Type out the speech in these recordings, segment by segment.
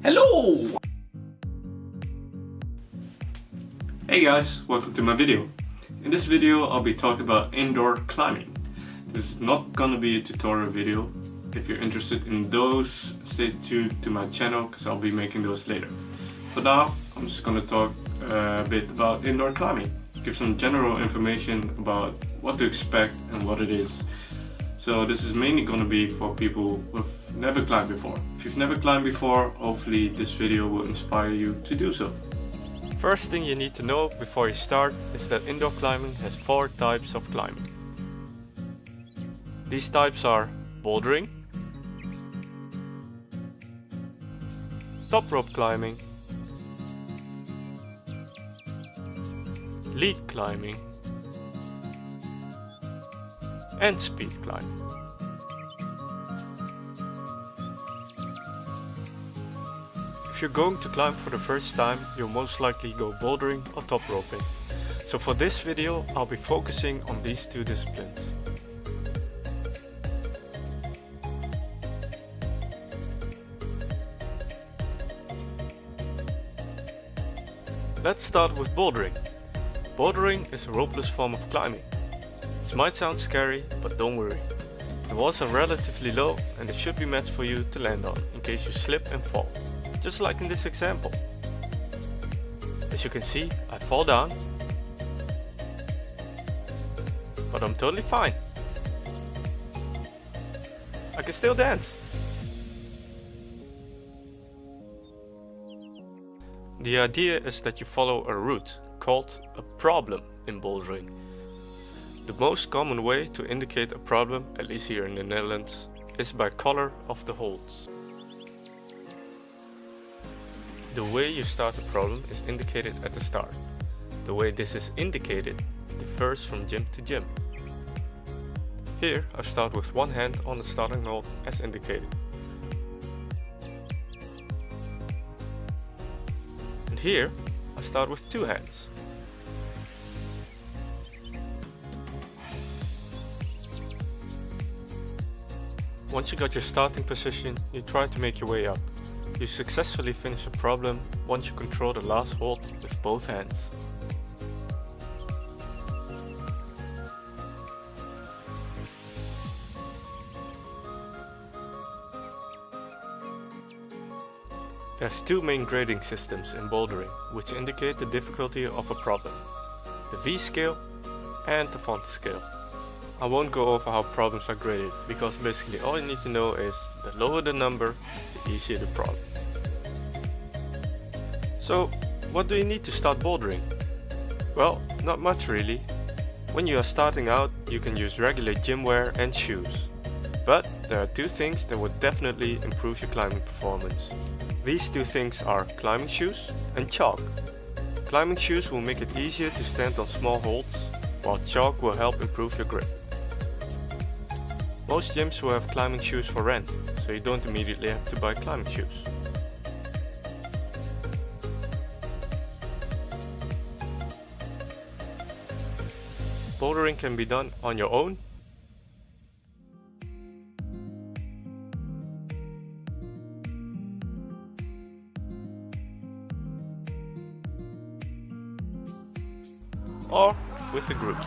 Hello! Hey guys, welcome to my video. In this video I'll be talking about indoor climbing. This is not gonna be a tutorial video. If you're interested in those, stay tuned to my channel because I'll be making those later. For now, I'm just gonna talk a bit about indoor climbing. Give some general information about what to expect and what it is. So this is mainly gonna be for people who've never climbed before. If you've never climbed before, hopefully this video will inspire you to do so. First thing you need to know before you start is that indoor climbing has 4 types of climbing. These types are bouldering, top rope climbing, lead climbing, and speed climbing. If you're going to climb for the first time, you'll most likely go bouldering or top roping. So for this video, I'll be focusing on these 2 disciplines. Let's start with bouldering. Bouldering is a ropeless form of climbing. This might sound scary, but don't worry. The walls are relatively low and they should be meant for you to land on in case you slip and fall. Just like in this example. As you can see, I fall down, but I'm totally fine. I can still dance. The idea is that you follow a route called a problem in bouldering. The most common way to indicate a problem, at least here in the Netherlands, is by color of the holds. The way you start a problem is indicated at the start. The way this is indicated differs from gym to gym. Here I start with one hand on the starting hold as indicated. And here I start with 2 hands. Once you got your starting position, you try to make your way up. You successfully finish a problem once you control the last hold with both hands. There's 2 main grading systems in bouldering, which indicate the difficulty of a problem. The V scale and the font scale. I won't go over how problems are graded, because basically all you need to know is the lower the number, the easier the problem. So, what do you need to start bouldering? Well, not much really. When you are starting out, you can use regular gym wear and shoes. But there are 2 things that would definitely improve your climbing performance. These 2 things are climbing shoes and chalk. Climbing shoes will make it easier to stand on small holds, while chalk will help improve your grip. Most gyms will have climbing shoes for rent, so you don't immediately have to buy climbing shoes. Bouldering can be done on your own, or with a group.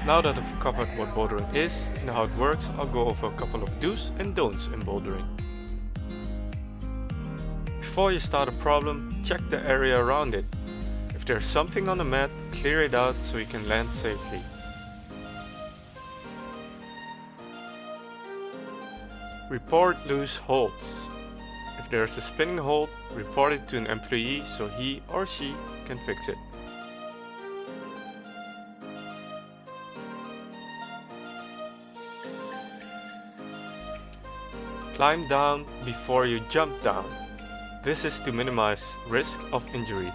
Now that I've covered what bouldering is and how it works, I'll go over a couple of do's and don'ts in bouldering. Before you start a problem, check the area around it. If there's something on the mat, clear it out so you can land safely. Report loose holds. If there's a spinning hold, report it to an employee so he or she can fix it. Climb down before you jump down. This is to minimize risk of injury.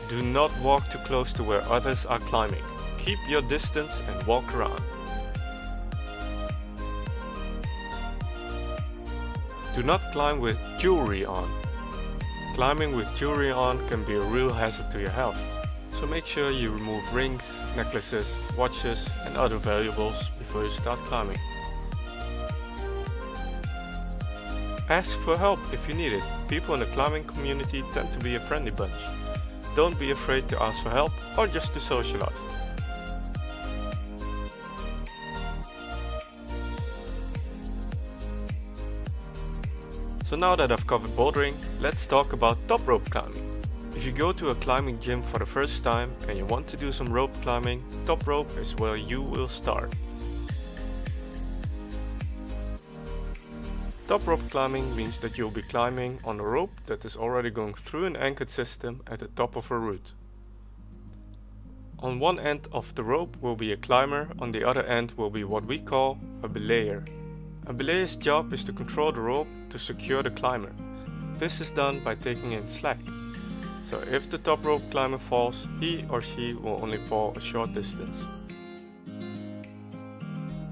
Do not walk too close to where others are climbing. Keep your distance and walk around. Do not climb with jewelry on. Climbing with jewelry on can be a real hazard to your health, so make sure you remove rings, necklaces, watches and other valuables before you start climbing. Ask for help if you need it. People in the climbing community tend to be a friendly bunch. Don't be afraid to ask for help or just to socialize. So now that I've covered bouldering, let's talk about top rope climbing. If you go to a climbing gym for the first time and you want to do some rope climbing, top rope is where you will start. Top rope climbing means that you'll be climbing on a rope that is already going through an anchored system at the top of a route. On one end of the rope will be a climber, on the other end will be what we call a belayer. A belayer's job is to control the rope to secure the climber. This is done by taking in slack. So if the top rope climber falls, he or she will only fall a short distance.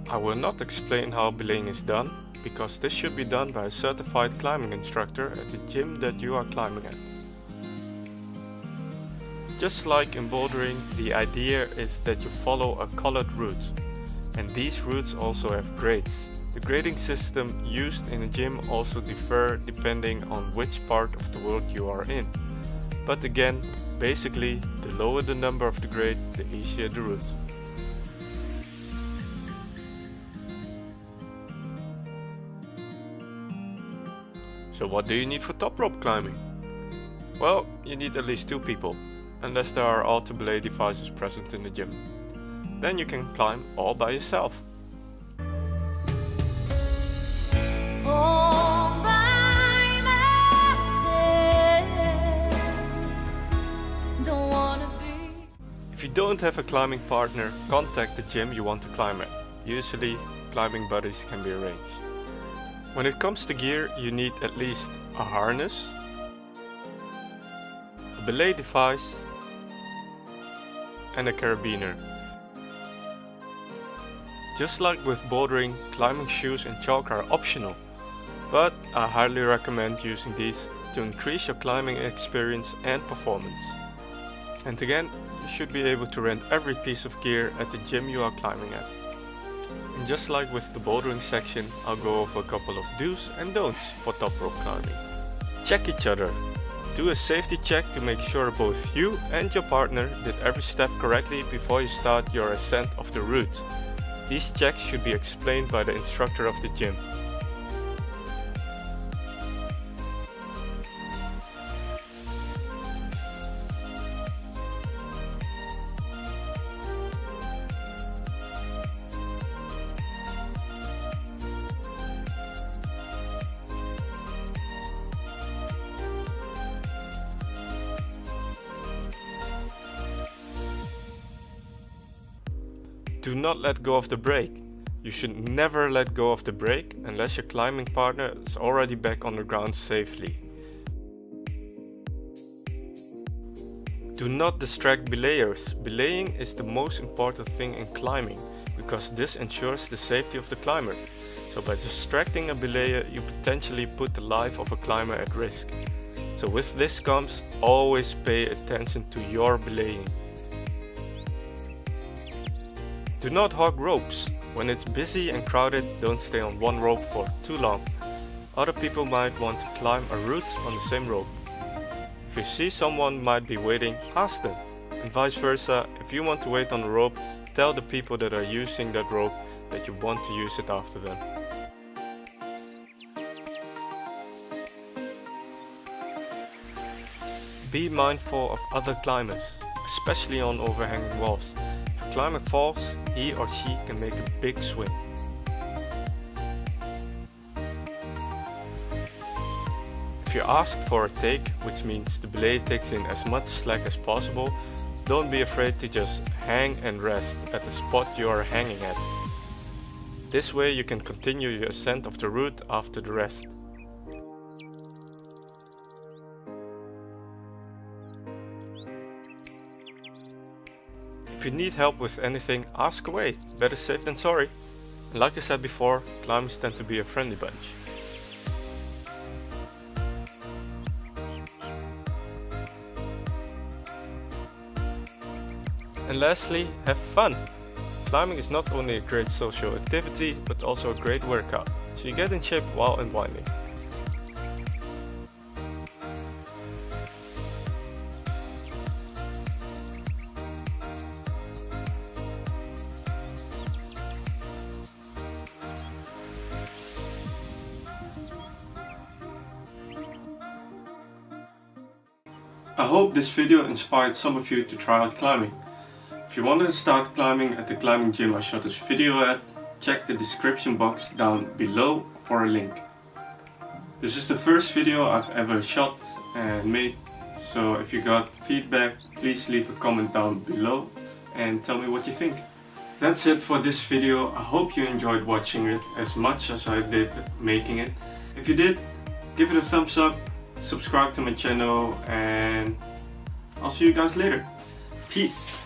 I will not explain how belaying is done, because this should be done by a certified climbing instructor at the gym that you are climbing at. Just like in bouldering, the idea is that you follow a colored route. And these routes also have grades. The grading system used in a gym also differ depending on which part of the world you are in. But again, basically, the lower the number of the grade, the easier the route. So what do you need for top rope climbing? Well, you need at least 2 people, unless there are auto belay devices present in the gym. Then you can climb all by yourself. If you don't have a climbing partner, contact the gym you want to climb at. Usually, climbing buddies can be arranged. When it comes to gear, you need at least a harness, a belay device and a carabiner. Just like with bouldering, climbing shoes and chalk are optional, but I highly recommend using these to increase your climbing experience and performance. And again, you should be able to rent every piece of gear at the gym you are climbing at. And just like with the bouldering section, I'll go over a couple of do's and don'ts for top rope climbing. Check each other. Do a safety check to make sure both you and your partner did every step correctly before you start your ascent of the route. These checks should be explained by the instructor of the gym. Do not let go of the brake. You should never let go of the brake unless your climbing partner is already back on the ground safely. Do not distract belayers. Belaying is the most important thing in climbing because this ensures the safety of the climber. So by distracting a belayer, you potentially put the life of a climber at risk. So with this comes, always pay attention to your belaying. Do not hog ropes. When it's busy and crowded, don't stay on one rope for too long. Other people might want to climb a route on the same rope. If you see someone might be waiting, ask them. And vice versa, if you want to wait on the rope, tell the people that are using that rope that you want to use it after them. Be mindful of other climbers, especially on overhanging walls. If a climber falls, he or she can make a big swing. If you ask for a take, which means the belay takes in as much slack as possible, don't be afraid to just hang and rest at the spot you are hanging at. This way you can continue your ascent of the route after the rest. If you need help with anything, ask away. Better safe than sorry. And like I said before, climbers tend to be a friendly bunch. And lastly, have fun! Climbing is not only a great social activity, but also a great workout, so you get in shape while unwinding. I hope this video inspired some of you to try out climbing. If you want to start climbing at the climbing gym I shot this video at, check the description box down below for a link. This is the first video I've ever shot and made, so if you got feedback, please leave a comment down below and tell me what you think. That's it for this video. I hope you enjoyed watching it as much as I did making it. If you did, give it a thumbs up, subscribe to my channel, and I'll see you guys later. Peace!